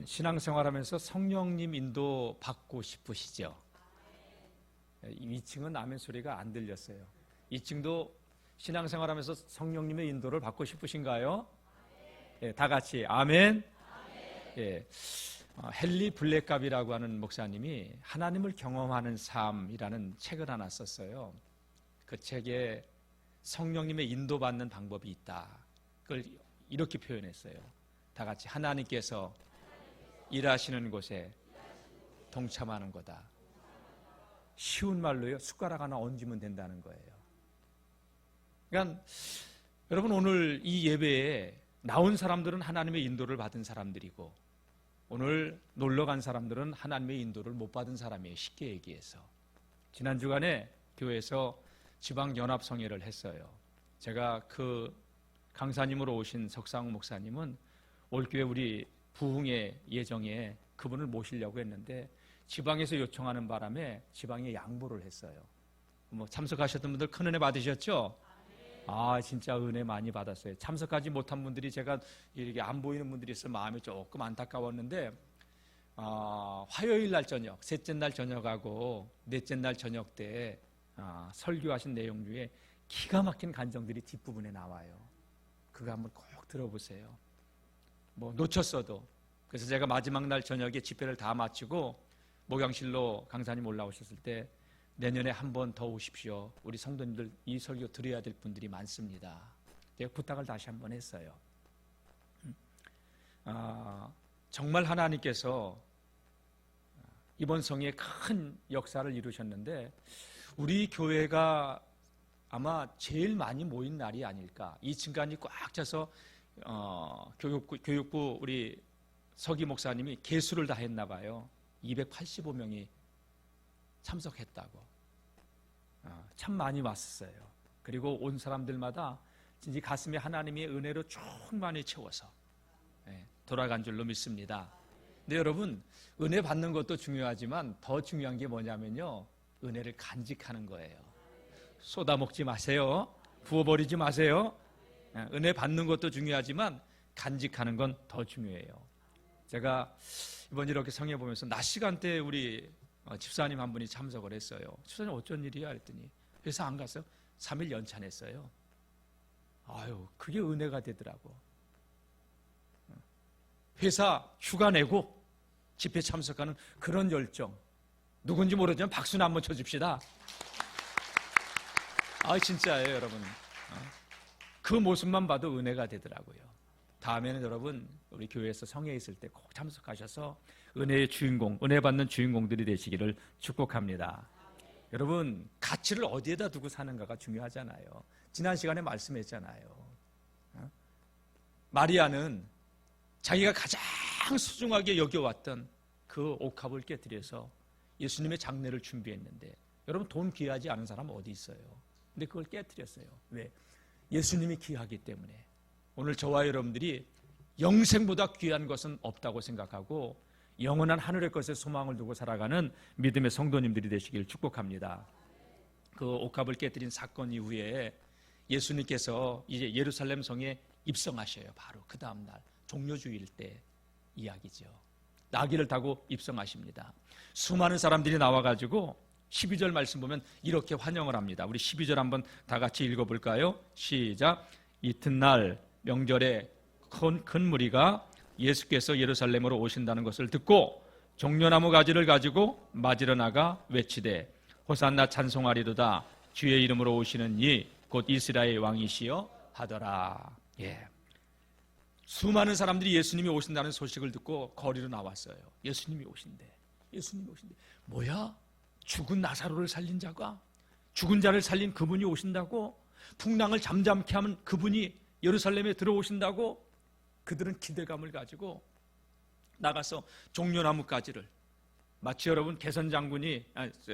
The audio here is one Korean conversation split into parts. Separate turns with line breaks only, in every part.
여러분 신앙생활하면서 성령님 인도 받고 싶으시죠? 2층은 아멘 소리가 안 들렸어요. 2층도 신앙생활하면서 성령님의 인도를 받고 싶으신가요? 예, 다 같이 아멘. 예, 헨리 블랙갑이라고 하는 목사님이 하나님을 경험하는 삶이라는 책을 하나 썼어요. 그 책에 성령님의 인도받는 방법이 있다. 그걸 이렇게 표현했어요. 다 같이 하나님께서 일하시는 곳에 동참하는 거다. 쉬운 말로요, 숟가락 하나 얹으면 된다는 거예요. 그러니까 여러분 오늘 이 예배에 나온 사람들은 하나님의 인도를 받은 사람들이고 오늘 놀러 간 사람들은 하나님의 인도를 못 받은 사람이에요. 쉽게 얘기해서. 지난 주간에 교회에서 지방연합성회를 했어요. 제가 그 강사님으로 오신 석상 목사님은 올교회 우리 부흥회 예정에 그분을 모시려고 했는데 지방에서 요청하는 바람에 지방에 양보를 했어요. 뭐 참석하셨던 분들 큰 은혜 받으셨죠? 아, 진짜 은혜 많이 받았어요. 참석하지 못한 분들이 제가 이렇게 안 보이는 분들이 있어 마음이 조금 안타까웠는데 화요일 날 저녁, 셋째 날 저녁하고 넷째 날 저녁 때 설교하신 내용 중에 기가 막힌 간정들이 뒷부분에 나와요. 그거 한번 꼭 들어보세요. 뭐 놓쳤어도. 그래서 제가 마지막 날 저녁에 집회를 다 마치고 목양실로 강사님 올라오셨을 때 내년에 한 번 더 오십시오. 우리 성도님들 이 설교 들어야 될 분들이 많습니다. 제가 부탁을 다시 한번 했어요. 정말 하나님께서 이번 성에 큰 역사를 이루셨는데 우리 교회가 아마 제일 많이 모인 날이 아닐까. 이 층간이 꽉 차서 교육부 우리 서기 목사님이 개수를 다 했나 봐요. 285명이 참석했다고. 참 많이 왔었어요. 그리고 온 사람들마다 진짜 가슴에 하나님의 은혜로 충만히 채워서 돌아간 줄로 믿습니다. 근데 여러분 은혜 받는 것도 중요하지만 더 중요한 게 뭐냐면요, 은혜를 간직하는 거예요. 쏟아먹지 마세요. 부어버리지 마세요. 은혜 받는 것도 중요하지만 간직하는 건 더 중요해요. 제가 이번 이렇게 성회 보면서 낮 시간대에 우리 집사님 한 분이 참석을 했어요. 집사님 어쩐 일이야 했더니 회사 안 갔어요? 3일 연차 냈어요. 아유, 그게 은혜가 되더라고. 회사 휴가 내고 집회 참석하는 그런 열정. 누군지 모르지만 박수나 한번 쳐줍시다. 아, 진짜예요, 여러분. 그 모습만 봐도 은혜가 되더라고요. 다음에는 여러분 우리 교회에서 성회에 있을 때 꼭 참석하셔서 은혜의 주인공, 은혜 받는 주인공들이 되시기를 축복합니다. 여러분 가치를 어디에다 두고 사는가가 중요하잖아요. 지난 시간에 말씀했잖아요. 마리아는 자기가 가장 소중하게 여겨왔던 그 옥합을 깨뜨려서 예수님의 장례를 준비했는데 여러분 돈 귀하지 않은 사람 어디 있어요? 근데 그걸 깨뜨렸어요. 왜? 예수님이 귀하기 때문에. 오늘 저와 여러분들이 영생보다 귀한 것은 없다고 생각하고 영원한 하늘의 것에 소망을 두고 살아가는 믿음의 성도님들이 되시길 축복합니다. 그 옥합을 깨뜨린 사건 이후에 예수님께서 이제 예루살렘 성에 입성하셔요. 바로 그 다음 날 종료주일 때 이야기죠. 나귀를 타고 입성하십니다. 수많은 사람들이 나와가지고 12절 말씀 보면 이렇게 환영을 합니다. 우리 12절 한번 다 같이 읽어볼까요? 시작. 이튿날 명절에 큰 무리가 예수께서 예루살렘으로 오신다는 것을 듣고 종려나무 가지를 가지고 맞으러 나가 외치되 호산나 찬송하리로다 주의 이름으로 오시는 이 곧 이스라엘 왕이시여 하더라. 예. 수많은 사람들이 예수님이 오신다는 소식을 듣고 거리로 나왔어요. 예수님이 오신대. 뭐야? 죽은 나사로를 살린 자가, 죽은 자를 살린 그분이 오신다고? 풍랑을 잠잠케 하면 그분이 예루살렘에 들어오신다고? 그들은 기대감을 가지고 나가서 종려나무 가지를, 마치 여러분 개선 장군이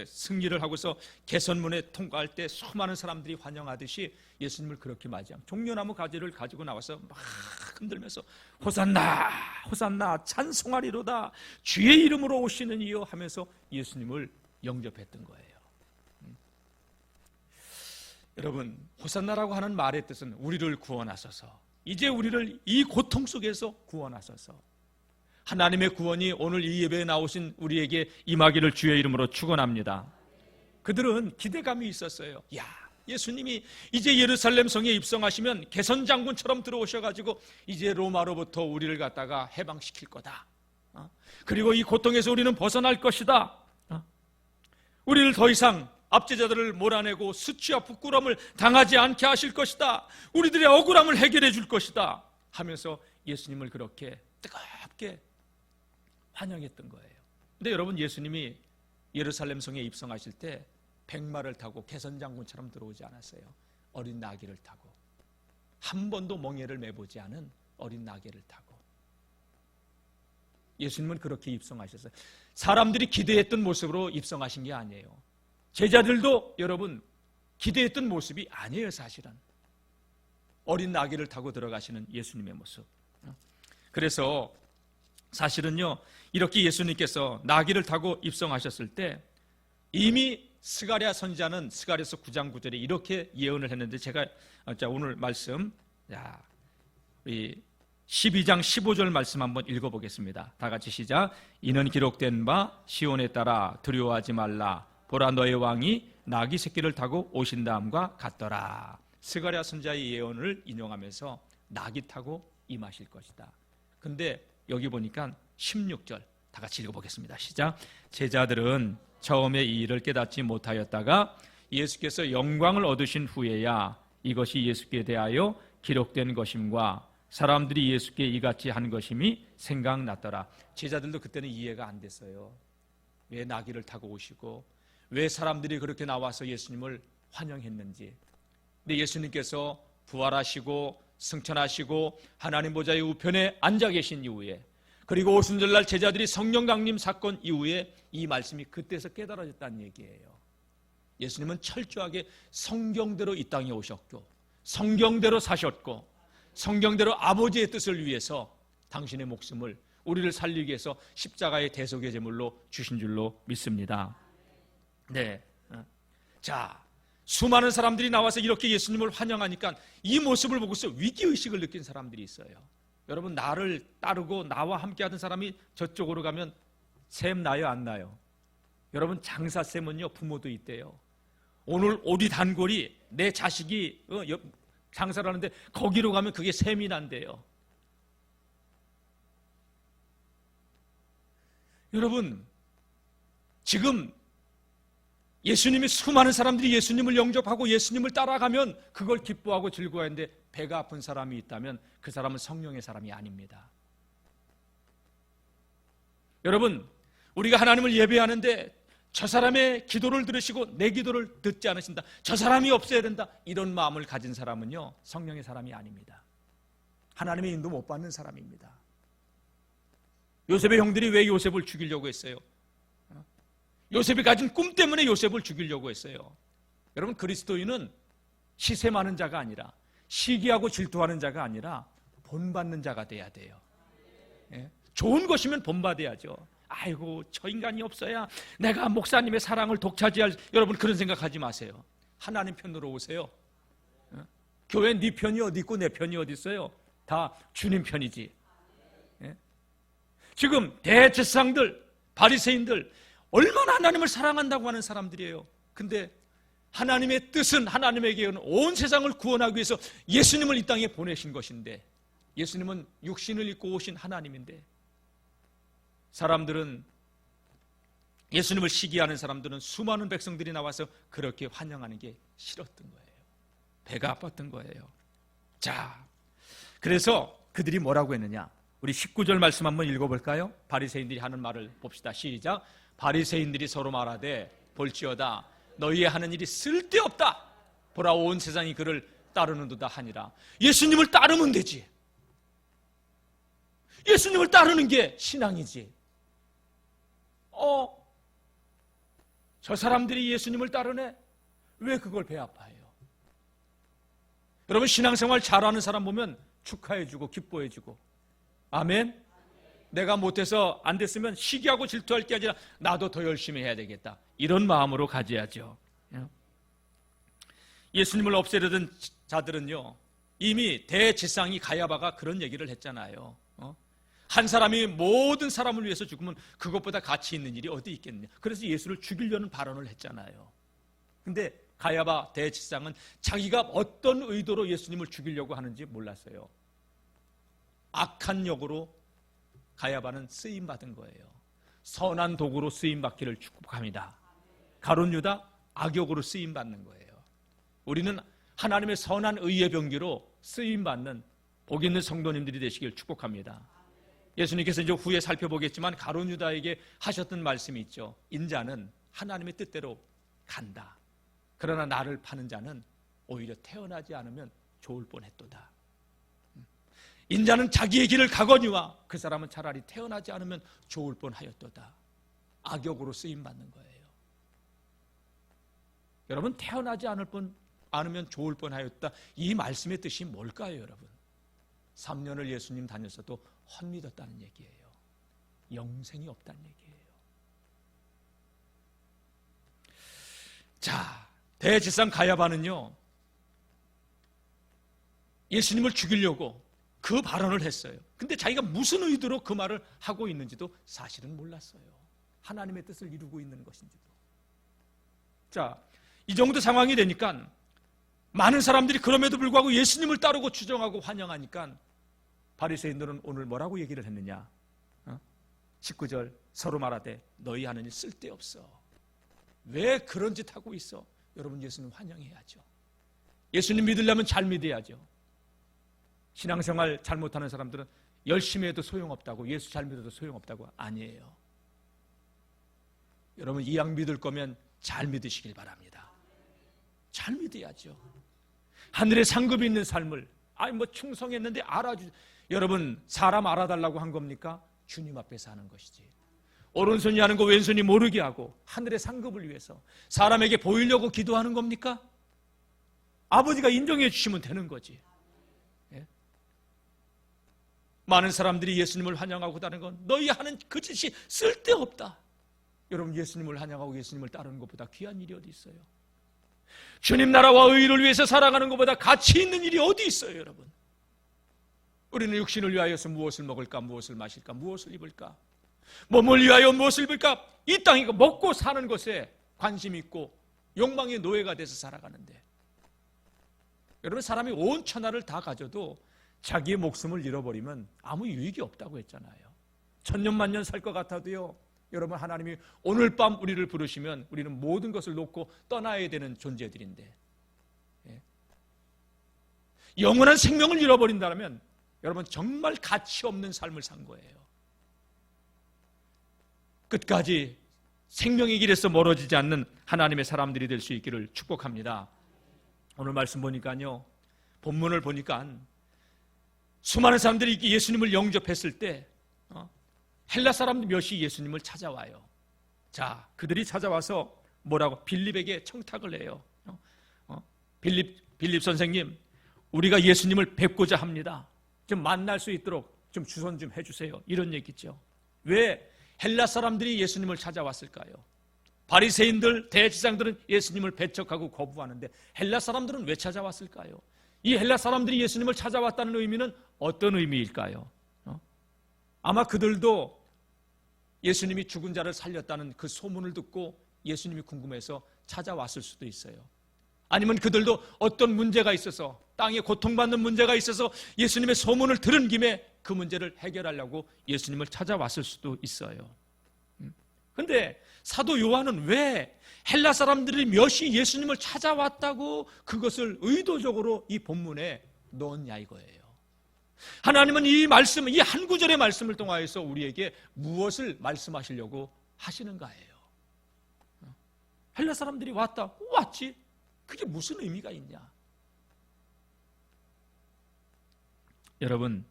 승리를 하고서 개선문에 통과할 때 수많은 사람들이 환영하듯이 예수님을 그렇게 맞이하면 종려나무 가지를 가지고 나와서 막 흔들면서 호산나 호산나 찬송하리로다 주의 이름으로 오시는 이여 하면서 예수님을 영접했던 거예요. 여러분 호산나라고 하는 말의 뜻은 우리를 구원하소서, 이제 우리를 이 고통 속에서 구원하소서, 하나님의 구원이 오늘 이 예배에 나오신 우리에게 임하기를 주의 이름으로 축원합니다. 그들은 기대감이 있었어요. 야, 예수님이 이제 예루살렘 성에 입성하시면 개선 장군처럼 들어오셔가지고 이제 로마로부터 우리를 갖다가 해방시킬 거다. 그리고 이 고통에서 우리는 벗어날 것이다. 우리를 더 이상 압제자들을 몰아내고 수치와 부끄러움을 당하지 않게 하실 것이다. 우리들의 억울함을 해결해 줄 것이다 하면서 예수님을 그렇게 뜨겁게 환영했던 거예요. 근데 여러분, 예수님이 예루살렘 성에 입성하실 때 백마를 타고 개선장군처럼 들어오지 않았어요. 어린 나귀를 타고, 한 번도 멍에를 매보지 않은 어린 나귀를 타고 예수님은 그렇게 입성하셨어요. 사람들이 기대했던 모습으로 입성하신 게 아니에요. 제자들도 여러분 기대했던 모습이 아니에요. 사실은 어린 나귀를 타고 들어가시는 예수님의 모습. 그래서 사실은요, 이렇게 예수님께서 나귀를 타고 입성하셨을 때 이미 스가랴 선지자는 스가랴서 9장 9절에 이렇게 예언을 했는데, 제가 오늘 말씀 우리 12장 15절 말씀 한번 읽어보겠습니다. 다 같이 시작. 이는 기록된 바 시온에 따라 두려워하지 말라. 보라, 너의 왕이 나귀 새끼를 타고 오신다함과 같더라. 스가랴 선지자의 예언을 인용하면서 나귀 타고 임하실 것이다. 근데 여기 보니까 16절 다 같이 읽어보겠습니다. 시작. 제자들은 처음에 이 일을 깨닫지 못하였다가 예수께서 영광을 얻으신 후에야 이것이 예수께 대하여 기록된 것임과 사람들이 예수께 이같이 한 것임이 생각났더라. 제자들도 그때는 이해가 안 됐어요. 왜 나귀를 타고 오시고 왜 사람들이 그렇게 나와서 예수님을 환영했는지. 근데 예수님께서 부활하시고 승천하시고 하나님 보좌의 우편에 앉아 계신 이후에, 그리고 오순절날 제자들이 성령 강림 사건 이후에 이 말씀이 그때서 깨달아졌다는 얘기예요. 예수님은 철저하게 성경대로 이 땅에 오셨고 성경대로 사셨고 성경대로 아버지의 뜻을 위해서 당신의 목숨을 우리를 살리기 위해서 십자가의 대속의 제물로 주신 줄로 믿습니다. 네. 자, 수많은 사람들이 나와서 이렇게 예수님을 환영하니까 이 모습을 보고서 위기의식을 느낀 사람들이 있어요. 여러분, 나를 따르고 나와 함께 하던 사람이 저쪽으로 가면 셈 나요, 안 나요? 여러분, 장사셈은요, 부모도 있대요. 오늘 오리 단골이 내 자식이 장사를 하는데 거기로 가면 그게 셈이 난대요. 여러분, 지금 예수님이, 수많은 사람들이 예수님을 영접하고 예수님을 따라가면 그걸 기뻐하고 즐거워하는데 배가 아픈 사람이 있다면 그 사람은 성령의 사람이 아닙니다. 여러분, 우리가 하나님을 예배하는데 저 사람의 기도를 들으시고 내 기도를 듣지 않으신다, 저 사람이 없어야 된다, 이런 마음을 가진 사람은요, 성령의 사람이 아닙니다. 하나님의 인도 못 받는 사람입니다. 요셉의 형들이 왜 요셉을 죽이려고 했어요? 요셉이 가진 꿈 때문에 요셉을 죽이려고 했어요. 여러분, 그리스도인은 시세 많은 자가 아니라, 시기하고 질투하는 자가 아니라 본받는 자가 돼야 돼요. 예? 좋은 것이면 본받아야죠. 아이고, 저 인간이 없어야 내가 목사님의 사랑을 독차지할, 여러분 그런 생각하지 마세요. 하나님 편으로 오세요. 예? 교회 네 편이 어디 있고 내 편이 어디 있어요? 다 주님 편이지. 예? 지금 대제사장들, 바리새인들 얼마나 하나님을 사랑한다고 하는 사람들이에요. 근데 하나님의 뜻은, 하나님에게는 온 세상을 구원하기 위해서 예수님을 이 땅에 보내신 것인데, 예수님은 육신을 입고 오신 하나님인데, 사람들은, 예수님을 시기하는 사람들은 수많은 백성들이 나와서 그렇게 환영하는 게 싫었던 거예요. 배가 아팠던 거예요. 자, 그래서 그들이 뭐라고 했느냐? 우리 19절 말씀 한번 읽어볼까요? 바리새인들이 하는 말을 봅시다. 시작. 바리새인들이 서로 말하되 볼지어다 너희의 하는 일이 쓸데없다. 보라, 온 세상이 그를 따르는도다 하니라. 예수님을 따르면 되지. 예수님을 따르는 게 신앙이지. 저 사람들이 예수님을 따르네? 왜 그걸 배 아파해요? 여러분, 신앙생활 잘하는 사람 보면 축하해주고 기뻐해주고, 아멘? 내가 못해서 안 됐으면 시기하고 질투할 게 아니라 나도 더 열심히 해야 되겠다, 이런 마음으로 가져야죠. 예수님을 없애려던 자들은요, 이미 대제사장이 가야바가 그런 얘기를 했잖아요. 한 사람이 모든 사람을 위해서 죽으면 그것보다 가치 있는 일이 어디 있겠느냐. 그래서 예수를 죽이려는 발언을 했잖아요. 근데 가야바 대제사장은 자기가 어떤 의도로 예수님을 죽이려고 하는지 몰랐어요. 악한 역으로 가야바는 쓰임받은 거예요. 선한 도구로 쓰임받기를 축복합니다. 가룟 유다 악역으로 쓰임받는 거예요. 우리는 하나님의 선한 의의 병기로 쓰임받는 복 있는 성도님들이 되시길 축복합니다. 예수님께서 이제 후에 살펴보겠지만 가룟 유다에게 하셨던 말씀이 있죠. 인자는 하나님의 뜻대로 간다. 그러나 나를 파는 자는 오히려 태어나지 않으면 좋을 뻔했도다. 인자는 자기의 길을 가거니와 그 사람은 차라리 태어나지 않으면 좋을 뻔하였도다. 악역으로 쓰임받는 거예요. 여러분, 태어나지 않으면 좋을 뻔하였다. 이 말씀의 뜻이 뭘까요, 여러분? 3년을 예수님 다녔어도 헛믿었다는 얘기예요. 영생이 없다는 얘기예요. 자, 대제사장 가야바는요, 예수님을 죽이려고 그 발언을 했어요. 근데 자기가 무슨 의도로 그 말을 하고 있는지도 사실은 몰랐어요. 하나님의 뜻을 이루고 있는 것인지도. 자, 이 정도 상황이 되니까 많은 사람들이 그럼에도 불구하고 예수님을 따르고 추종하고 환영하니까 바리새인들은 오늘 뭐라고 얘기를 했느냐? 19절 서로 말하되 너희 하는 일 쓸데없어. 왜 그런 짓 하고 있어? 여러분, 예수님 환영해야죠. 예수님 믿으려면 잘 믿어야죠. 신앙생활 잘못하는 사람들은 열심히 해도 소용없다고, 예수 잘 믿어도 소용없다고. 아니에요. 여러분, 이 양 믿을 거면 잘 믿으시길 바랍니다. 잘 믿어야죠. 하늘에 상급이 있는 삶을, 충성했는데 여러분, 사람 알아달라고 한 겁니까? 주님 앞에서 하는 것이지. 오른손이 하는 거 왼손이 모르게 하고 하늘의 상급을 위해서 사람에게 보이려고 기도하는 겁니까? 아버지가 인정해 주시면 되는 거지. 예? 많은 사람들이 예수님을 환영하고 다는 건 너희 하는 그 짓이 쓸데없다. 여러분, 예수님을 환영하고 예수님을 따르는 것보다 귀한 일이 어디 있어요? 주님 나라와 의를 위해서 살아가는 것보다 가치 있는 일이 어디 있어요, 여러분? 우리는 육신을 위하여서 무엇을 먹을까, 무엇을 마실까, 무엇을 입을까, 몸을 위하여 무엇을 입을까, 이 땅에 먹고 사는 것에 관심 있고 욕망의 노예가 돼서 살아가는데, 여러분, 사람이 온 천하를 다 가져도 자기의 목숨을 잃어버리면 아무 유익이 없다고 했잖아요. 천년만년 살 것 같아도요, 여러분, 하나님이 오늘 밤 우리를 부르시면 우리는 모든 것을 놓고 떠나야 되는 존재들인데, 영원한 생명을 잃어버린다면 여러분, 정말 가치 없는 삶을 산 거예요. 끝까지 생명의 길에서 멀어지지 않는 하나님의 사람들이 될 수 있기를 축복합니다. 오늘 말씀 보니까요, 본문을 보니까 수많은 사람들이 예수님을 영접했을 때 헬라 사람들 몇이 예수님을 찾아와요. 자, 그들이 찾아와서 뭐라고? 빌립에게 청탁을 해요. 빌립 선생님, 우리가 예수님을 뵙고자 합니다. 좀 만날 수 있도록 좀 주선 좀 해주세요. 이런 얘기죠. 왜 헬라 사람들이 예수님을 찾아왔을까요? 바리새인들, 대제사장들은 예수님을 배척하고 거부하는데 헬라 사람들은 왜 찾아왔을까요? 이 헬라 사람들이 예수님을 찾아왔다는 의미는 어떤 의미일까요? 아마 그들도 예수님이 죽은 자를 살렸다는 그 소문을 듣고 예수님이 궁금해서 찾아왔을 수도 있어요. 아니면 그들도 어떤 문제가 있어서, 땅에 고통받는 문제가 있어서 예수님의 소문을 들은 김에 그 문제를 해결하려고 예수님을 찾아왔을 수도 있어요. 그런데 사도 요한은 왜 헬라 사람들이 몇이 예수님을 찾아왔다고 그것을 의도적으로 이 본문에 넣었냐 이거예요. 하나님은 이 말씀, 이 한 구절의 말씀을 통하여서 우리에게 무엇을 말씀하시려고 하시는가예요. 헬라 사람들이 왔지? 그게 무슨 의미가 있냐? 여러분,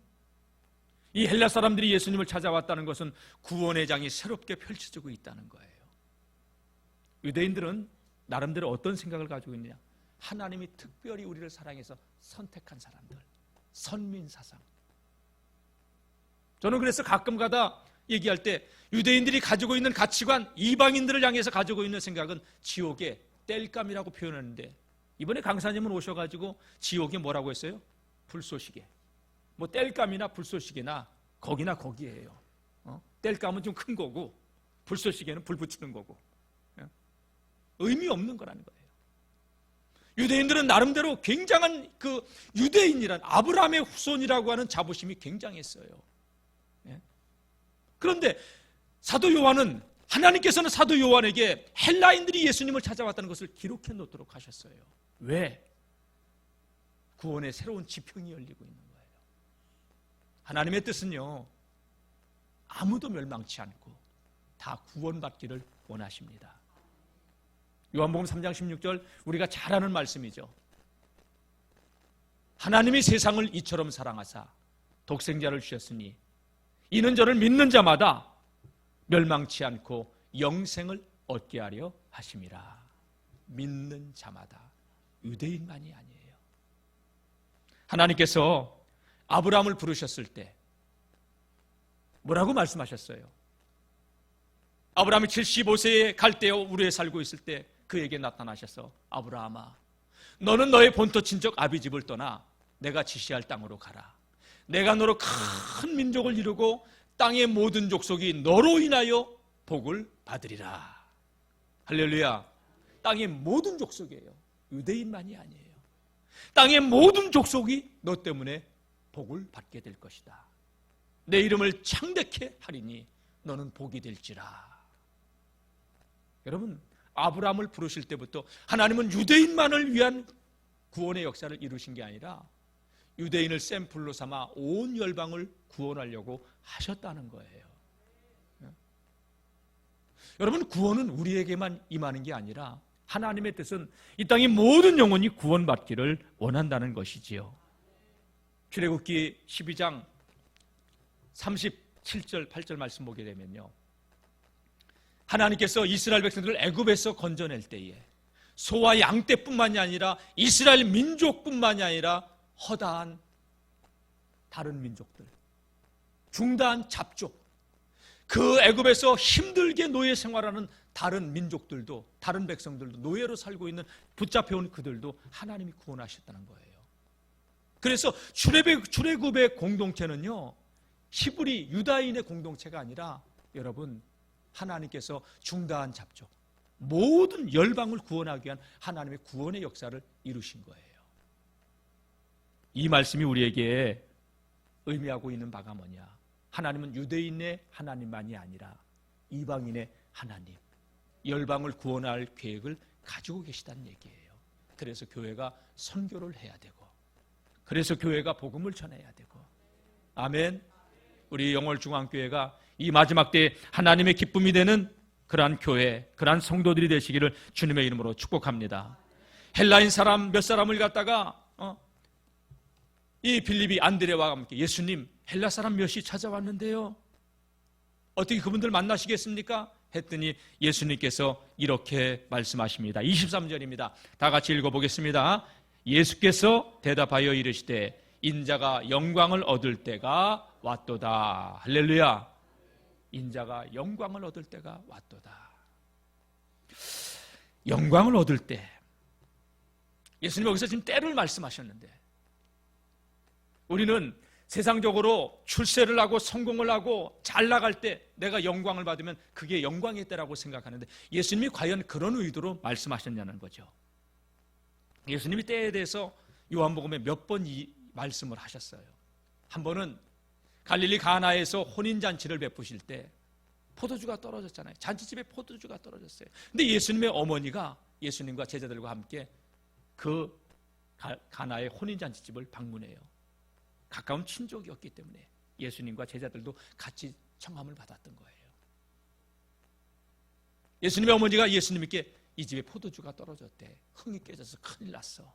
이 헬라 사람들이 예수님을 찾아왔다는 것은 구원의 장이 새롭게 펼쳐지고 있다는 거예요. 유대인들은 나름대로 어떤 생각을 가지고 있느냐? 하나님이 특별히 우리를 사랑해서 선택한 사람들, 선민사상. 저는 그래서 가끔가다 얘기할 때 유대인들이 가지고 있는 가치관, 이방인들을 향해서 가지고 있는 생각은 지옥의 땔감이라고 표현하는데, 이번에 강사님은 오셔가지고 지옥에 뭐라고 했어요? 불쏘시개. 뭐 땔감이나 불쏘시개나 거기나 거기에요. 땔감은 좀 큰 거고 불쏘시개는 불 붙이는 거고 의미 없는 거라는 거예요. 유대인들은 나름대로 굉장한 그 유대인이란 아브라함의 후손이라고 하는 자부심이 굉장했어요. 그런데 사도 요한은 하나님께서는 사도 요한에게 헬라인들이 예수님을 찾아왔다는 것을 기록해 놓도록 하셨어요. 왜? 구원의 새로운 지평이 열리고 있는 거예요. 하나님의 뜻은요, 아무도 멸망치 않고 다 구원받기를 원하십니다. 요한복음 3장 16절 우리가 잘 아는 말씀이죠. 하나님이 세상을 이처럼 사랑하사 독생자를 주셨으니 이는 저를 믿는 자마다 멸망치 않고 영생을 얻게 하려 하심이라. 믿는 자마다, 유대인만이 아니에요. 하나님께서 아브라함을 부르셨을 때 뭐라고 말씀하셨어요? 아브라함이 75세에 갈대아 우르에 살고 있을 때 그에게 나타나셔서 아브라함아, 너는 너의 본토 친척 아비 집을 떠나 내가 지시할 땅으로 가라. 내가 너로 큰 민족을 이루고 땅의 모든 족속이 너로 인하여 복을 받으리라. 할렐루야. 땅의 모든 족속이에요. 유대인만이 아니에요. 땅의 모든 족속이 너 때문에 복을 받게 될 것이다. 내 이름을 창대케 하리니 너는 복이 될지라. 여러분, 아브라함을 부르실 때부터 하나님은 유대인만을 위한 구원의 역사를 이루신 게 아니라 유대인을 샘플로 삼아 온 열방을 구원하려고 하셨다는 거예요. 여러분, 구원은 우리에게만 임하는 게 아니라 하나님의 뜻은 이 땅의 모든 영혼이 구원받기를 원한다는 것이지요. 출애굽기 12장 37절 8절 말씀 보게 되면요, 하나님께서 이스라엘 백성들을 애굽에서 건져낼 때에 소와 양떼뿐만이 아니라 이스라엘 민족뿐만이 아니라 허다한 다른 민족들, 중다한 잡족, 그 애굽에서 힘들게 노예 생활하는 다른 민족들도, 다른 백성들도, 노예로 살고 있는 붙잡혀온 그들도 하나님이 구원하셨다는 거예요. 그래서 출애굽의 공동체는요, 히브리 유다인의 공동체가 아니라 여러분, 하나님께서 중다한 잡족, 모든 열방을 구원하기 위한 하나님의 구원의 역사를 이루신 거예요. 이 말씀이 우리에게 의미하고 있는 바가 뭐냐? 하나님은 유대인의 하나님만이 아니라 이방인의 하나님, 열방을 구원할 계획을 가지고 계시다는 얘기예요. 그래서 교회가 선교를 해야 되고, 그래서 교회가 복음을 전해야 되고, 아멘. 우리 영월중앙교회가 이 마지막 때에 하나님의 기쁨이 되는 그러한 교회, 그러한 성도들이 되시기를 주님의 이름으로 축복합니다. 헬라인 사람 몇 사람을 갖다가 이 빌립이 안드레와 함께 예수님, 헬라 사람 몇이 찾아왔는데요, 어떻게 그분들 만나시겠습니까? 했더니 예수님께서 이렇게 말씀하십니다. 23절입니다. 다 같이 읽어보겠습니다. 예수께서 대답하여 이르시되 인자가 영광을 얻을 때가 왔도다. 할렐루야. 인자가 영광을 얻을 때가 왔도다. 영광을 얻을 때, 예수님 여기서 지금 때를 말씀하셨는데, 우리는 세상적으로 출세를 하고 성공을 하고 잘 나갈 때 내가 영광을 받으면 그게 영광의 때라고 생각하는데, 예수님이 과연 그런 의도로 말씀하셨냐는 거죠. 예수님이 때에 대해서 요한복음에 몇 번 이 말씀을 하셨어요. 한 번은 갈릴리 가나에서 혼인잔치를 베푸실 때 포도주가 떨어졌잖아요. 잔치집에 포도주가 떨어졌어요. 근데 예수님의 어머니가 예수님과 제자들과 함께 그 가나의 혼인잔치집을 방문해요. 가까운 친족이었기 때문에 예수님과 제자들도 같이 청함을 받았던 거예요. 예수님의 어머니가 예수님께 이 집에 포도주가 떨어졌대. 흥이 깨져서 큰일 났어.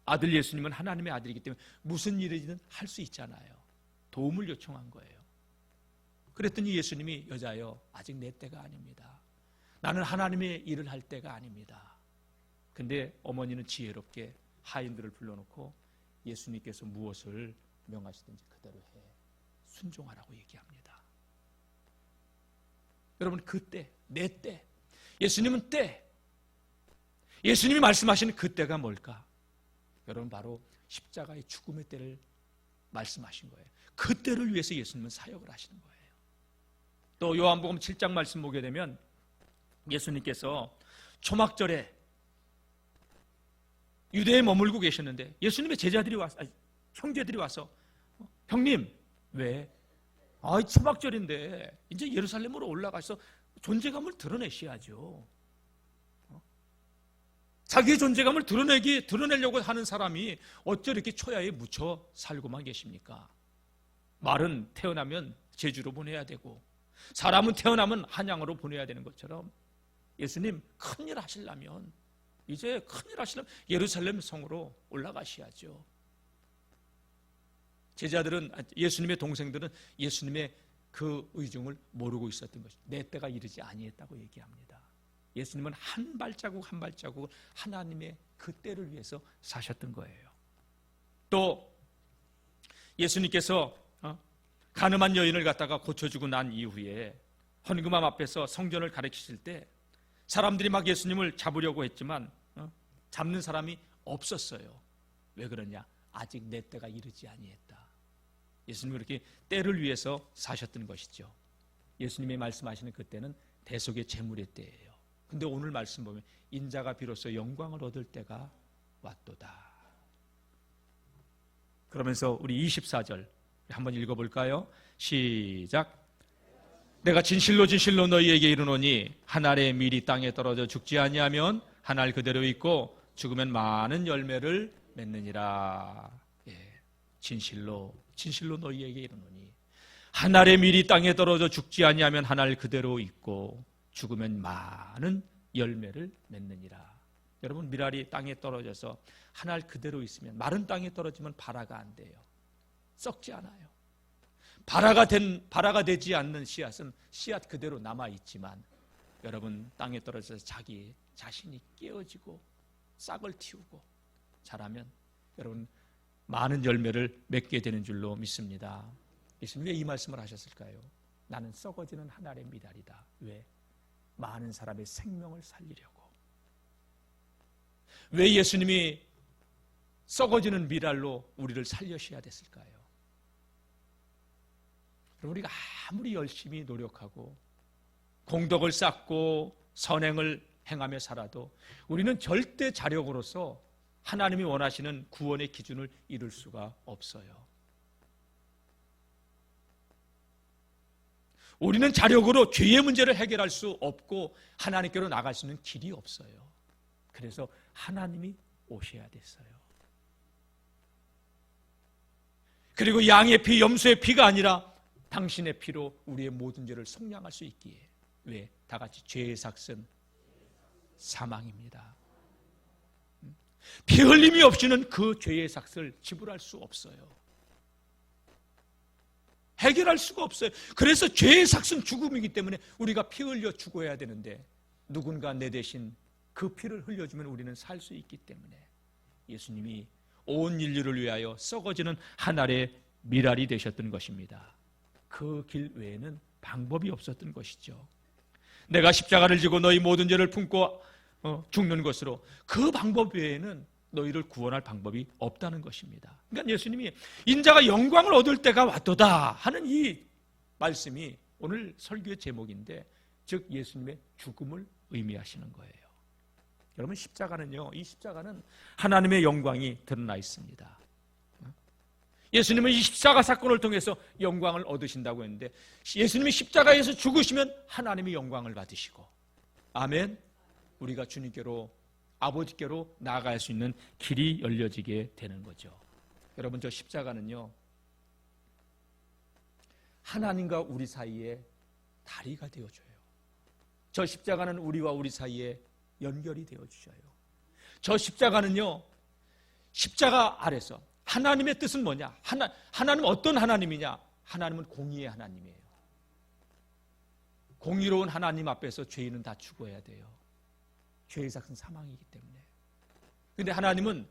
아들 예수님은 하나님의 아들이기 때문에 무슨 일이든 할 수 있잖아요. 도움을 요청한 거예요. 그랬더니 예수님이 여자여, 아직 내 때가 아닙니다. 나는 하나님의 일을 할 때가 아닙니다. 근데 어머니는 지혜롭게 하인들을 불러놓고 예수님께서 무엇을 명하시든지 그대로 해, 순종하라고 얘기합니다. 여러분, 그때, 내 때, 예수님은 때, 예수님이 말씀하시는 그 때가 뭘까? 여러분, 바로 십자가의 죽음의 때를 말씀하신 거예요. 그 때를 위해서 예수님은 사역을 하시는 거예요. 또 요한복음 7장 말씀 보게 되면 예수님께서 초막절에 유대에 머물고 계셨는데 예수님의 제자들이 와서, 형제들이 와서 형님 왜? 초막절인데 이제 예루살렘으로 올라가서 존재감을 드러내셔야죠. 자기의 존재감을 드러내려고 하는 사람이 어째 이렇게 초야에 묻혀 살고만 계십니까? 말은 태어나면 제주로 보내야 되고 사람은 태어나면 한양으로 보내야 되는 것처럼 예수님 큰일 하시려면 예루살렘 성으로 올라가셔야죠. 제자들은, 예수님의 동생들은 예수님의 그 의중을 모르고 있었던 것이죠. 내 때가 이르지 아니했다고 얘기합니다. 예수님은 한 발자국 한 발자국을 하나님의 그 때를 위해서 사셨던 거예요. 또 예수님께서 가늠한 여인을 갖다가 고쳐주고 난 이후에 헌금함 앞에서 성전을 가르치실 때 사람들이 막 예수님을 잡으려고 했지만 잡는 사람이 없었어요. 왜 그러냐? 아직 내 때가 이르지 아니했다. 예수님은 그렇게 때를 위해서 사셨던 것이죠. 예수님이 말씀하시는 그때는 대속의 제물의 때예요. 근데 오늘 말씀 보면 인자가 비로소 영광을 얻을 때가 왔도다. 그러면서 우리 24절 한번 읽어볼까요? 시작. 내가 진실로 진실로 너희에게 이르노니 한 알의 밀이 땅에 떨어져 죽지 아니하면 한 알 그대로 있고 죽으면 많은 열매를 맺느니라. 진실로 너희에게 이르노니 한 알의 밀이 땅에 떨어져 죽지 아니하면 한 알 그대로 있고 죽으면 많은 열매를 맺느니라. 여러분, 밀알이 땅에 떨어져서 한 알 그대로 있으면, 마른 땅에 떨어지면 발화가 안 돼요. 썩지 않아요. 발화가 되지 않는 씨앗은 씨앗 그대로 남아있지만, 여러분, 땅에 떨어져서 자기 자신이 깨어지고 싹을 틔우고 자라면 여러분 많은 열매를 맺게 되는 줄로 믿습니다. 예수님이 왜 이 말씀을 하셨을까요? 나는 썩어지는 한 알의 밀알이다. 왜? 많은 사람의 생명을 살리려고. 왜 예수님이 썩어지는 밀알로 우리를 살려셔야 됐을까요? 우리가 아무리 열심히 노력하고 공덕을 쌓고 선행을 행하며 살아도 우리는 절대 자력으로서 하나님이 원하시는 구원의 기준을 이룰 수가 없어요. 우리는 자력으로 죄의 문제를 해결할 수 없고 하나님께로 나갈 수 있는 길이 없어요. 그래서 하나님이 오셔야 됐어요. 그리고 양의 피, 염소의 피가 아니라 당신의 피로 우리의 모든 죄를 속량할 수 있기에. 왜? 다 같이 죄의 삭은 사망입니다. 피 흘림이 없이는 그 죄의 삭을 지불할 수 없어요. 해결할 수가 없어요. 그래서 죄의 삭은 죽음이기 때문에 우리가 피 흘려 죽어야 되는데, 누군가 내 대신 그 피를 흘려주면 우리는 살 수 있기 때문에 예수님이 온 인류를 위하여 썩어지는 한 알의 밀알이 되셨던 것입니다. 그 길 외에는 방법이 없었던 것이죠. 내가 십자가를 지고 너희 모든 죄를 품고 죽는 것으로, 그 방법 외에는 너희를 구원할 방법이 없다는 것입니다. 그러니까 예수님이 인자가 영광을 얻을 때가 왔도다 하는 이 말씀이 오늘 설교의 제목인데, 즉 예수님의 죽음을 의미하시는 거예요. 여러분, 십자가는요, 이 십자가는 하나님의 영광이 드러나 있습니다. 예수님은 이 십자가 사건을 통해서 영광을 얻으신다고 했는데, 예수님이 십자가에서 죽으시면 하나님이 영광을 받으시고, 아멘, 우리가 주님께로, 아버지께로 나아갈 수 있는 길이 열려지게 되는 거죠. 여러분, 저 십자가는요, 하나님과 우리 사이에 다리가 되어줘요. 저 십자가는 우리와 우리 사이에 연결이 되어주셔요. 저 십자가는요, 십자가 아래서 하나님의 뜻은 뭐냐? 하나님은 어떤 하나님이냐? 하나님은 공의의 하나님이에요. 공의로운 하나님 앞에서 죄인은 다 죽어야 돼요. 죄의 삭은 사망이기 때문에. 그런데 하나님은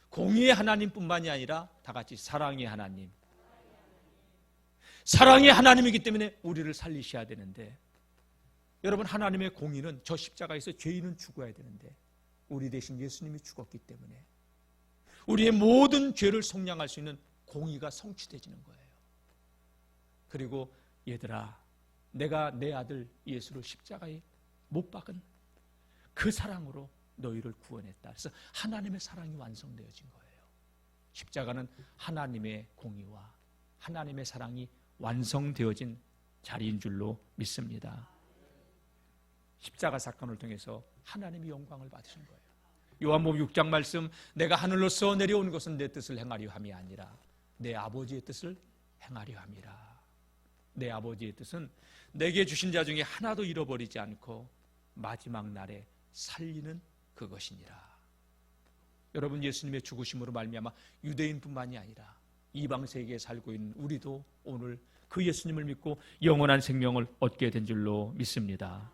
공의의 하나님뿐만이 아니라 다 같이 사랑의 하나님, 사랑의 하나님이기 때문에 우리를 살리셔야 되는데, 여러분, 하나님의 공의는 저 십자가에서 죄인은 죽어야 되는데 우리 대신 예수님이 죽었기 때문에 우리의 모든 죄를 속량할 수 있는 공의가 성취되지는 거예요. 그리고 얘들아, 내가 내 아들 예수를 십자가에 못 박은 그 사랑으로 너희를 구원했다. 그래서 하나님의 사랑이 완성되어진 거예요. 십자가는 하나님의 공의와 하나님의 사랑이 완성되어진 자리인 줄로 믿습니다. 십자가 사건을 통해서 하나님이 영광을 받으신 거예요. 요한복음 6장 말씀, 내가 하늘로서 내려온 것은 내 뜻을 행하려 함이 아니라 내 아버지의 뜻을 행하려 함이라. 내 아버지의 뜻은 내게 주신 자 중에 하나도 잃어버리지 않고 마지막 날에 살리는 그것이니라. 여러분, 예수님의 죽으심으로 말미암아 유대인뿐만이 아니라 이방 세계에 살고 있는 우리도 오늘 그 예수님을 믿고 영원한 생명을 얻게 된 줄로 믿습니다.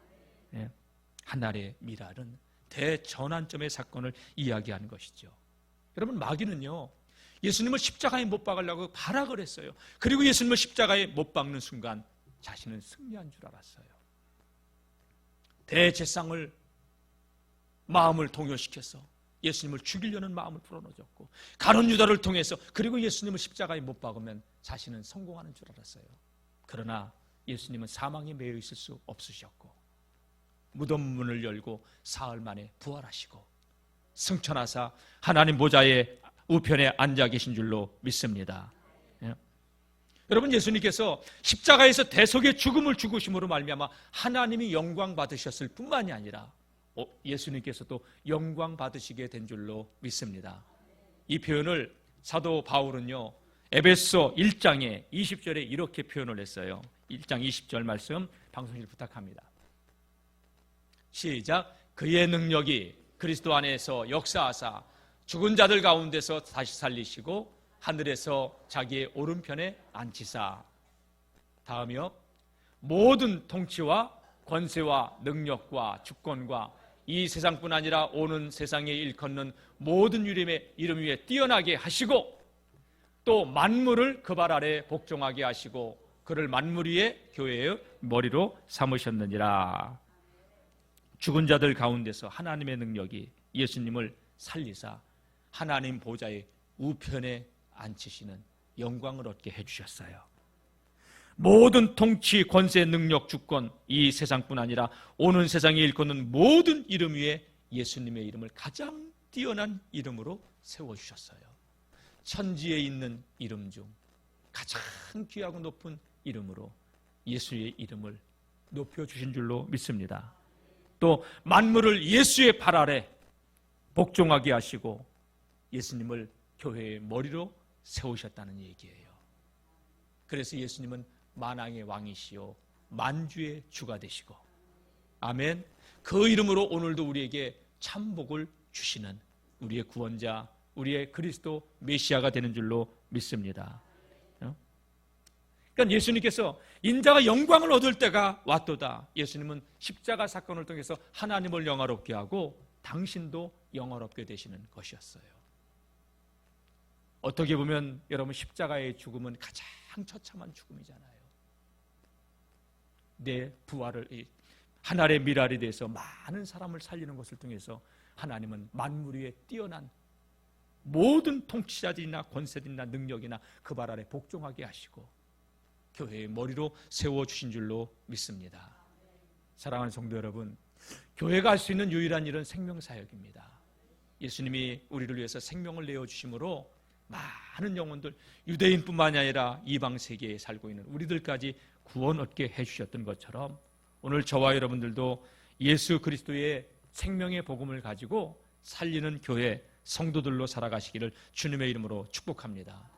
하늘의 미랄은 대전환점의 사건을 이야기하는 것이죠. 여러분, 마귀는요, 예수님을 십자가에 못 박으려고 발악을 했어요. 그리고 예수님을 십자가에 못 박는 순간 자신은 승리한 줄 알았어요. 대제사장을 마음을 동요시켜서 예수님을 죽이려는 마음을 불어넣어줬고, 가룟 유다를 통해서 그리고 예수님을 십자가에 못 박으면 자신은 성공하는 줄 알았어요. 그러나 예수님은 사망에 매여 있을 수 없으셨고 무덤 문을 열고 사흘 만에 부활하시고 승천하사 하나님 보좌의 우편에 앉아 계신 줄로 믿습니다. 여러분, 예수님께서 십자가에서 대속의 죽음을 죽으심으로 말미암아 하나님이 영광 받으셨을 뿐만이 아니라 예수님께서도 영광 받으시게 된 줄로 믿습니다. 이 표현을 사도 바울은요, 에베소 1장에 20절에 이렇게 표현을 했어요. 1장 20절 말씀 방송실 부탁합니다. 시작. 그의 능력이 그리스도 안에서 역사하사 죽은 자들 가운데서 다시 살리시고 하늘에서 자기의 오른편에 앉히사. 다음이요, 모든 통치와 권세와 능력과 주권과 이 세상뿐 아니라 오는 세상에 일컫는 모든 이름 위에 뛰어나게 하시고 또 만물을 그 발 아래 복종하게 하시고 그를 만물 위에 교회의 머리로 삼으셨느니라. 죽은 자들 가운데서 하나님의 능력이 예수님을 살리사 하나님 보좌의 우편에 앉히시는 영광을 얻게 해주셨어요. 모든 통치, 권세, 능력, 주권, 이 세상뿐 아니라 오는 세상에 일컫는 모든 이름 위에 예수님의 이름을 가장 뛰어난 이름으로 세워주셨어요. 천지에 있는 이름 중 가장 귀하고 높은 이름으로 예수의 이름을 높여주신 줄로 믿습니다. 또 만물을 예수의 발 아래 복종하게 하시고 예수님을 교회의 머리로 세우셨다는 얘기예요. 그래서 예수님은 만왕의 왕이시요 만주의 주가 되시고, 아멘, 그 이름으로 오늘도 우리에게 참복을 주시는 우리의 구원자, 우리의 그리스도 메시아가 되는 줄로 믿습니다. 그러니까 예수님께서 인자가 영광을 얻을 때가 왔도다. 예수님은 십자가 사건을 통해서 하나님을 영화롭게 하고 당신도 영화롭게 되시는 것이었어요. 어떻게 보면 여러분, 십자가의 죽음은 가장 처참한 죽음이잖아요. 내 부활을, 하늘의 미랄에 대해서 많은 사람을 살리는 것을 통해서 하나님은 만물 위에 뛰어난 모든 통치자들이나 권세들이나 능력이나 그 발 아래 복종하게 하시고 교회의 머리로 세워주신 줄로 믿습니다. 사랑하는 성도 여러분, 교회가 할 수 있는 유일한 일은 생명사역입니다. 예수님이 우리를 위해서 생명을 내어주심으로 많은 영혼들, 유대인뿐만이 아니라 이방 세계에 살고 있는 우리들까지 구원 얻게 해주셨던 것처럼 오늘 저와 여러분들도 예수 그리스도의 생명의 복음을 가지고 살리는 교회 성도들로 살아가시기를 주님의 이름으로 축복합니다.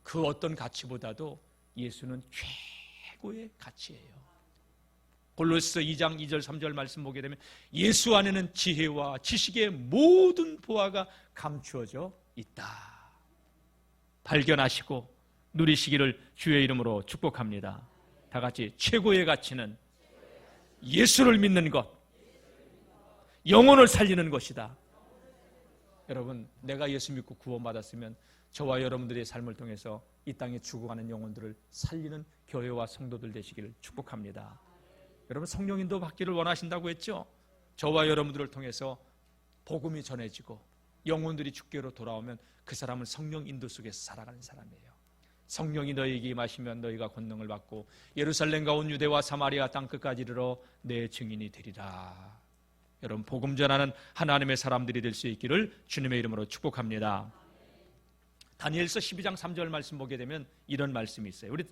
그 어떤 가치보다도 예수는 최고의 가치예요. 골로새서 2장 2절 3절 말씀 보게 되면 예수 안에는 지혜와 지식의 모든 보화가 감추어져 있다. 발견하시고 누리시기를 주의 이름으로 축복합니다. 다 같이 최고의 가치는 예수를 믿는 것, 영혼을 살리는 것이다. 여러분, 내가 예수 믿고 구원받았으면 저와 여러분들의 삶을 통해서 이 땅에 죽어가는 영혼들을 살리는 교회와 성도들 되시기를 축복합니다. 여러분, 성령인도 받기를 원하신다고 했죠? 저와 여러분들을 통해서 복음이 전해지고 영혼들이 주께로 돌아오면 그 사람은 성령 인도 속에서 살아가는 사람이에요. 성령이 너희에게 임하시면 너희가 권능을 받고 예루살렘과 온 유대와 사마리아 땅끝까지 이르러 내 증인이 되리라. 여러분, 복음 전하는 하나님의 사람들이 될 수 있기를 주님의 이름으로 축복합니다. 다니엘서 12장 3절 말씀 보게 되면 이런 말씀이 있어요. 우리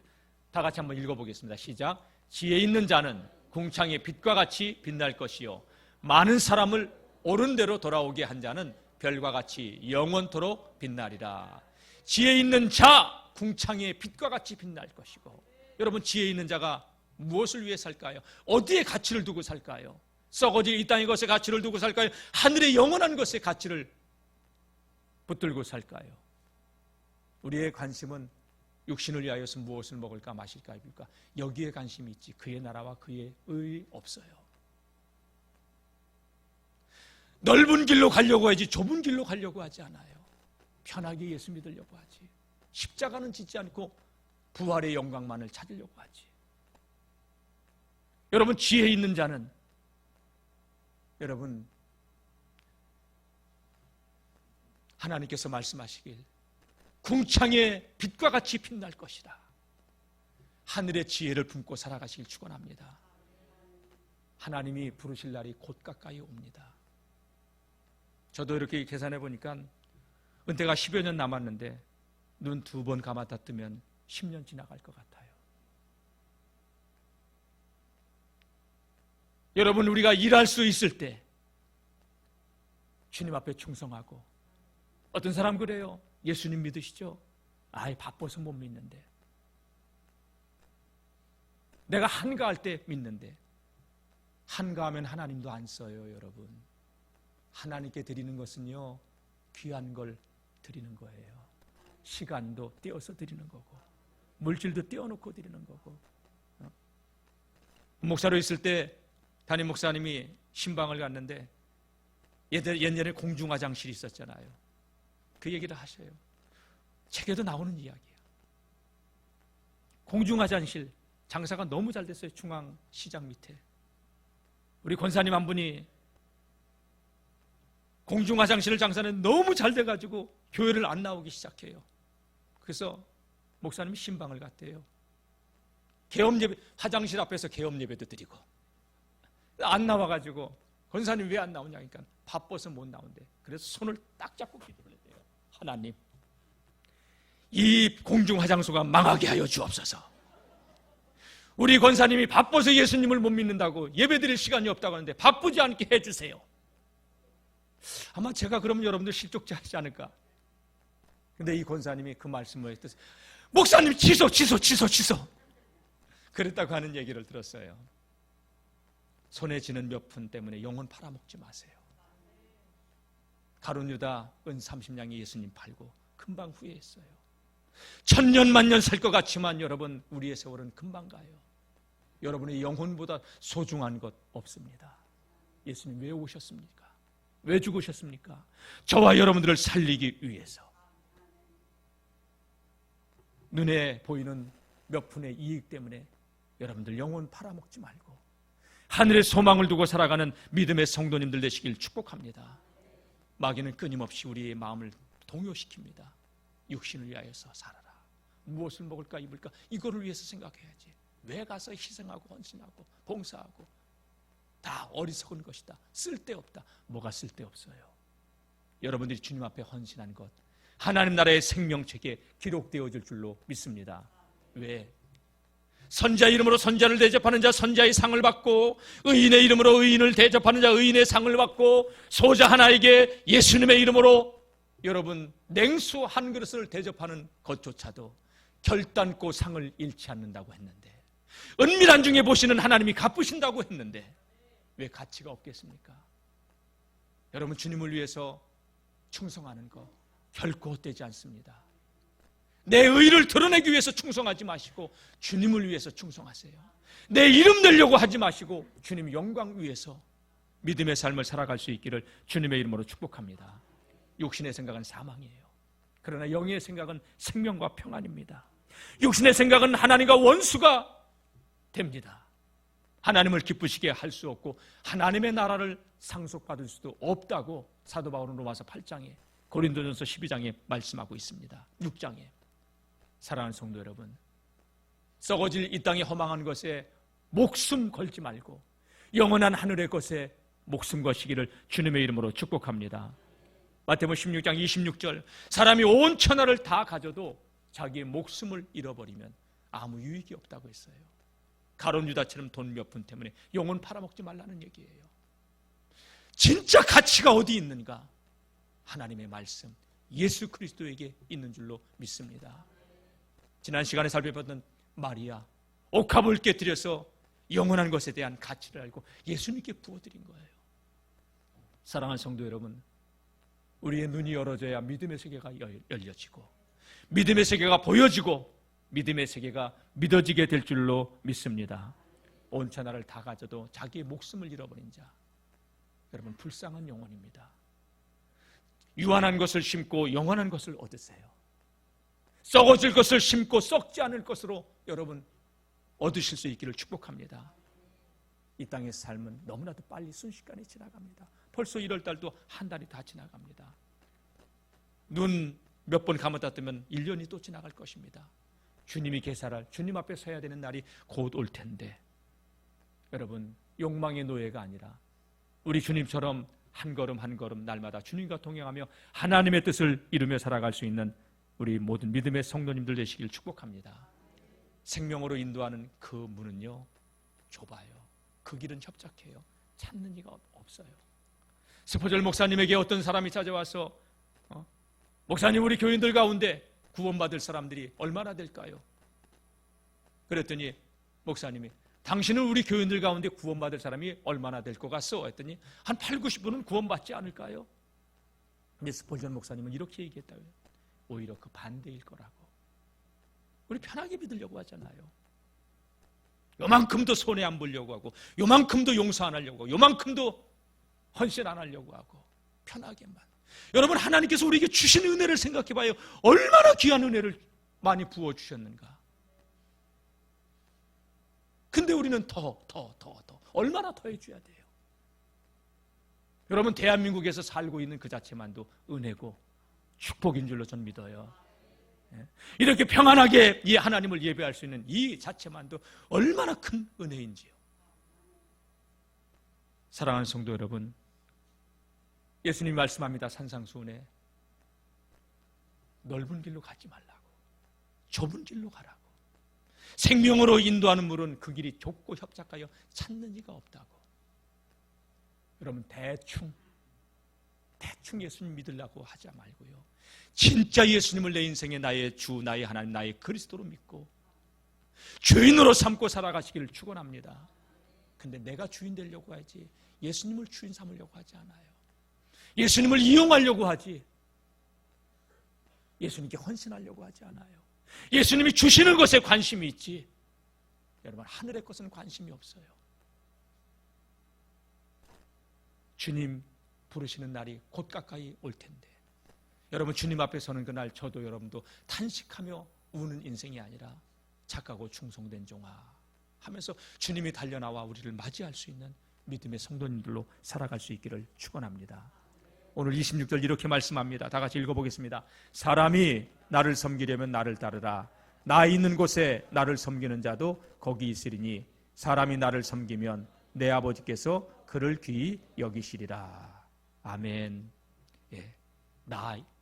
다 같이 한번 읽어보겠습니다. 시작. 지혜 있는 자는 궁창의 빛과 같이 빛날 것이요 많은 사람을 옳은 대로 돌아오게 한 자는 별과 같이 영원토록 빛나리라. 지혜 있는 자, 궁창의 빛과 같이 빛날 것이고. 여러분, 지혜 있는 자가 무엇을 위해 살까요? 어디에 가치를 두고 살까요? 썩어질 이 땅의 것에 가치를 두고 살까요? 하늘의 영원한 것에 가치를 붙들고 살까요? 우리의 관심은 육신을 위하여서 무엇을 먹을까 마실까 입을까, 여기에 관심이 있지 그의 나라와 그의 의 없어요. 넓은 길로 가려고 하지 좁은 길로 가려고 하지 않아요. 편하게 예수 믿으려고 하지. 십자가는 짓지 않고 부활의 영광만을 찾으려고 하지. 여러분, 지혜 있는 자는, 여러분, 하나님께서 말씀하시길 궁창의 빛과 같이 빛날 것이다. 하늘의 지혜를 품고 살아가시길 축원합니다. 하나님이 부르실 날이 곧 가까이 옵니다. 저도 이렇게 계산해 보니까 은퇴가 10여 년 남았는데 눈 2번 감았다 뜨면 10년 지나갈 것 같아요. 여러분, 우리가 일할 수 있을 때 주님 앞에 충성하고, 어떤 사람 그래요. 예수님 믿으시죠? 아이, 바빠서 못 믿는데. 내가 한가할 때 믿는데. 한가하면 하나님도 안 써요, 여러분. 하나님께 드리는 것은요, 귀한 걸 드리는 거예요. 시간도 떼어서 드리는 거고, 물질도 떼어놓고 드리는 거고. 목사로 있을 때 담임 목사님이 신방을 갔는데 옛날에 공중화장실이 있었잖아요. 그 얘기를 하셔요. 책에도 나오는 이야기예요. 공중화장실 장사가 너무 잘 됐어요. 중앙시장 밑에. 우리 권사님 한 분이 공중화장실을 장사는 너무 잘 돼가지고 교회를 안 나오기 시작해요. 그래서 목사님이 신방을 갔대요. 계엄예배, 화장실 앞에서 계엄예배도 드리고. 안 나와가지고 권사님 왜 안 나오냐 하니까 바빠서 못 나온대. 그래서 손을 딱 잡고 기도를 했대요. 하나님, 이 공중화장소가 망하게 하여 주옵소서. 우리 권사님이 바빠서 예수님을 못 믿는다고, 예배드릴 시간이 없다고 하는데 바쁘지 않게 해주세요. 아마 제가 그러면 여러분들 실족자 하지 않을까. 근데 이 권사님이 그 말씀을 했듯이 목사님 취소. 그랬다고 하는 얘기를 들었어요. 손에 쥐는 몇 푼 때문에 영혼 팔아먹지 마세요. 가룟 유다 은 30냥에 예수님 팔고 금방 후회했어요. 천년 만년 살 것 같지만 여러분, 우리의 세월은 금방 가요. 여러분의 영혼보다 소중한 것 없습니다. 예수님 왜 오셨습니까? 왜 죽으셨습니까? 저와 여러분들을 살리기 위해서. 눈에 보이는 몇 푼의 이익 때문에 여러분들 영혼 팔아먹지 말고 하늘의 소망을 두고 살아가는 믿음의 성도님들 되시길 축복합니다. 마귀는 끊임없이 우리의 마음을 동요시킵니다. 육신을 위하여서 살아라. 무엇을 먹을까 입을까 이거를 위해서 생각해야지. 왜 가서 희생하고 헌신하고 봉사하고. 다 어리석은 것이다. 쓸데없다. 뭐가 쓸데없어요? 여러분들이 주님 앞에 헌신한 것, 하나님 나라의 생명책에 기록되어질 줄로 믿습니다. 왜? 선자 이름으로 선자를 대접하는 자 선자의 상을 받고, 의인의 이름으로 의인을 대접하는 자 의인의 상을 받고, 소자 하나에게 예수님의 이름으로 여러분 냉수 한 그릇을 대접하는 것조차도 결단코 상을 잃지 않는다고 했는데, 은밀한 중에 보시는 하나님이 갚으신다고 했는데 왜 가치가 없겠습니까? 여러분, 주님을 위해서 충성하는 것 결코 헛되지 않습니다. 내 의를 드러내기 위해서 충성하지 마시고 주님을 위해서 충성하세요. 내 이름 내려고 하지 마시고 주님 영광 위해서 믿음의 삶을 살아갈 수 있기를 주님의 이름으로 축복합니다. 육신의 생각은 사망이에요. 그러나 영의 생각은 생명과 평안입니다. 육신의 생각은 하나님과 원수가 됩니다. 하나님을 기쁘시게 할 수 없고 하나님의 나라를 상속받을 수도 없다고 사도 바울은 로마서 8장에, 고린도전서 12장에 말씀하고 있습니다. 6장에. 사랑하는 성도 여러분, 썩어질 이 땅의 허망한 것에 목숨 걸지 말고 영원한 하늘의 것에 목숨 거시기를 주님의 이름으로 축복합니다. 마태복음 16장 26절, 사람이 온 천하를 다 가져도 자기의 목숨을 잃어버리면 아무 유익이 없다고 했어요. 가룟 유다처럼 돈 몇 푼 때문에 영혼 팔아먹지 말라는 얘기예요. 진짜 가치가 어디 있는가? 하나님의 말씀, 예수 그리스도에게 있는 줄로 믿습니다. 지난 시간에 살펴봤던 마리아, 옥합을 깨뜨려서 영원한 것에 대한 가치를 알고 예수님께 부어드린 거예요. 사랑하는 성도 여러분, 우리의 눈이 열어져야 믿음의 세계가 열려지고 믿음의 세계가 보여지고 믿음의 세계가 믿어지게 될 줄로 믿습니다. 온 천하를 다 가져도 자기의 목숨을 잃어버린 자, 여러분 불쌍한 영혼입니다. 유한한 것을 심고 영원한 것을 얻으세요. 썩어질 것을 심고 썩지 않을 것으로 여러분 얻으실 수 있기를 축복합니다. 이 땅의 삶은 너무나도 빨리 순식간에 지나갑니다. 벌써 1월달도 한 달이 다 지나갑니다. 눈 몇 번 감았다 뜨면 1년이 또 지나갈 것입니다. 주님이 계살할, 주님 앞에 서야 되는 날이 곧 올 텐데, 여러분 욕망의 노예가 아니라 우리 주님처럼 한 걸음 한 걸음 날마다 주님과 동행하며 하나님의 뜻을 이루며 살아갈 수 있는 우리 모든 믿음의 성도님들 되시길 축복합니다. 생명으로 인도하는 그 문은요 좁아요. 그 길은 협착해요. 찾는 이가 없어요. 스포절 목사님에게 어떤 사람이 찾아와서 목사님, 우리 교인들 가운데 구원받을 사람들이 얼마나 될까요? 그랬더니 목사님이, 당신은 우리 교인들 가운데 구원받을 사람이 얼마나 될 것 같소? 했더니 한 8, 90분은 구원받지 않을까요? 근데 스포절 목사님은 이렇게 얘기했다고요. 오히려 그 반대일 거라고. 우리 편하게 믿으려고 하잖아요. 요만큼도 손해 안 보려고 하고, 요만큼도 용서 안 하려고 하고, 요만큼도 헌신 안 하려고 하고, 편하게만. 여러분, 하나님께서 우리에게 주신 은혜를 생각해 봐요. 얼마나 귀한 은혜를 많이 부어주셨는가. 근데 우리는 더 얼마나 더 해줘야 돼요. 여러분, 대한민국에서 살고 있는 그 자체만도 은혜고 축복인 줄로 전 믿어요. 이렇게 평안하게 이 하나님을 예배할 수 있는 이 자체만도 얼마나 큰 은혜인지요. 사랑하는 성도 여러분, 예수님 말씀합니다. 산상수훈에 넓은 길로 가지 말라고, 좁은 길로 가라고. 생명으로 인도하는 물은 그 길이 좁고 협착하여 찾는 이가 없다고. 여러분, 대충 예수님 믿으려고 하지 말고요, 진짜 예수님을 내 인생의 나의 주, 나의 하나님, 나의 그리스도로 믿고 주인으로 삼고 살아가시기를 축원합니다. 근데 내가 주인 되려고 하지 예수님을 주인 삼으려고 하지 않아요. 예수님을 이용하려고 하지 예수님께 헌신하려고 하지 않아요. 예수님이 주시는 것에 관심이 있지, 여러분 하늘의 것은 관심이 없어요. 주님 부르시는 날이 곧 가까이 올 텐데, 여러분 주님 앞에 서는 그날 저도 여러분도 탄식하며 우는 인생이 아니라 착하고 충성된 종아 하면서 주님이 달려나와 우리를 맞이할 수 있는 믿음의 성도님들로 살아갈 수 있기를 축원합니다. 오늘 26절 이렇게 말씀합니다. 다 같이 읽어보겠습니다. 사람이 나를 섬기려면 나를 따르라. 나 있는 곳에 나를 섬기는 자도 거기 있으리니 사람이 나를 섬기면 내 아버지께서 그를 귀히 여기시리라. 아멘. 예,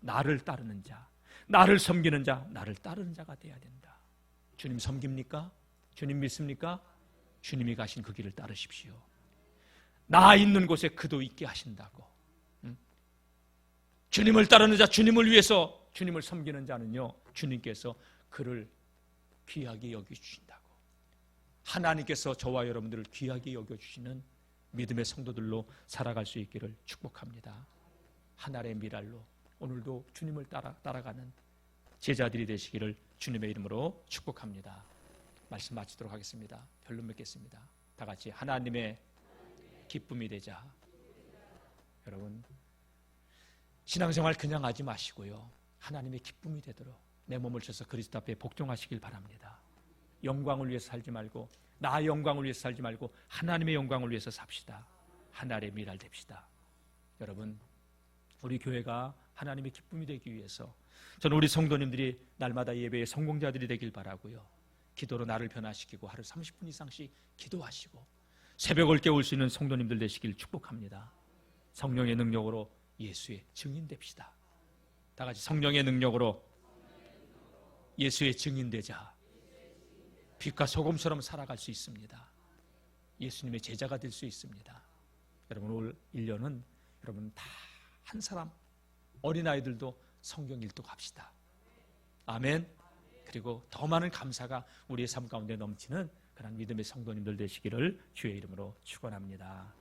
나를 따르는 자, 나를 섬기는 자, 나를 따르는 자가 돼야 된다. 주님 섬깁니까? 주님 믿습니까? 주님이 가신 그 길을 따르십시오. 나 있는 곳에 그도 있게 하신다고. 주님을 따르는 자, 주님을 위해서 주님을 섬기는 자는요, 주님께서 그를 귀하게 여겨주신다고. 하나님께서 저와 여러분들을 귀하게 여겨주시는 믿음의 성도들로 살아갈 수 있기를 축복합니다. 하늘의 미랄로 오늘도 주님을 따라가는 제자들이 되시기를 주님의 이름으로 축복합니다. 말씀 마치도록 하겠습니다. 별로 맺겠습니다. 다 같이 하나님의 기쁨이 되자. 여러분, 신앙생활 그냥 하지 마시고요, 하나님의 기쁨이 되도록 내 몸을 쳐서 그리스도 앞에 복종하시길 바랍니다. 영광을 위해서 살지 말고, 나 영광을 위해서 살지 말고 하나님의 영광을 위해서 삽시다. 하늘의 미랄 됩시다. 여러분, 우리 교회가 하나님의 기쁨이 되기 위해서 저는 우리 성도님들이 날마다 예배의 성공자들이 되길 바라고요. 기도로 나를 변화시키고 하루 30분 이상씩 기도하시고 새벽을 깨울 수 있는 성도님들 되시길 축복합니다. 성령의 능력으로 예수의 증인 됩시다. 다 같이 성령의 능력으로 예수의 증인 되자. 빛과 소금처럼 살아갈 수 있습니다. 예수님의 제자가 될 수 있습니다. 여러분 올 1년은 여러분 다 한 사람, 어린아이들도 성경 읽도록 합시다. 아멘. 그리고 더 많은 감사가 우리의 삶 가운데 넘치는 그런 믿음의 성도님들 되시기를 주의 이름으로 축원합니다.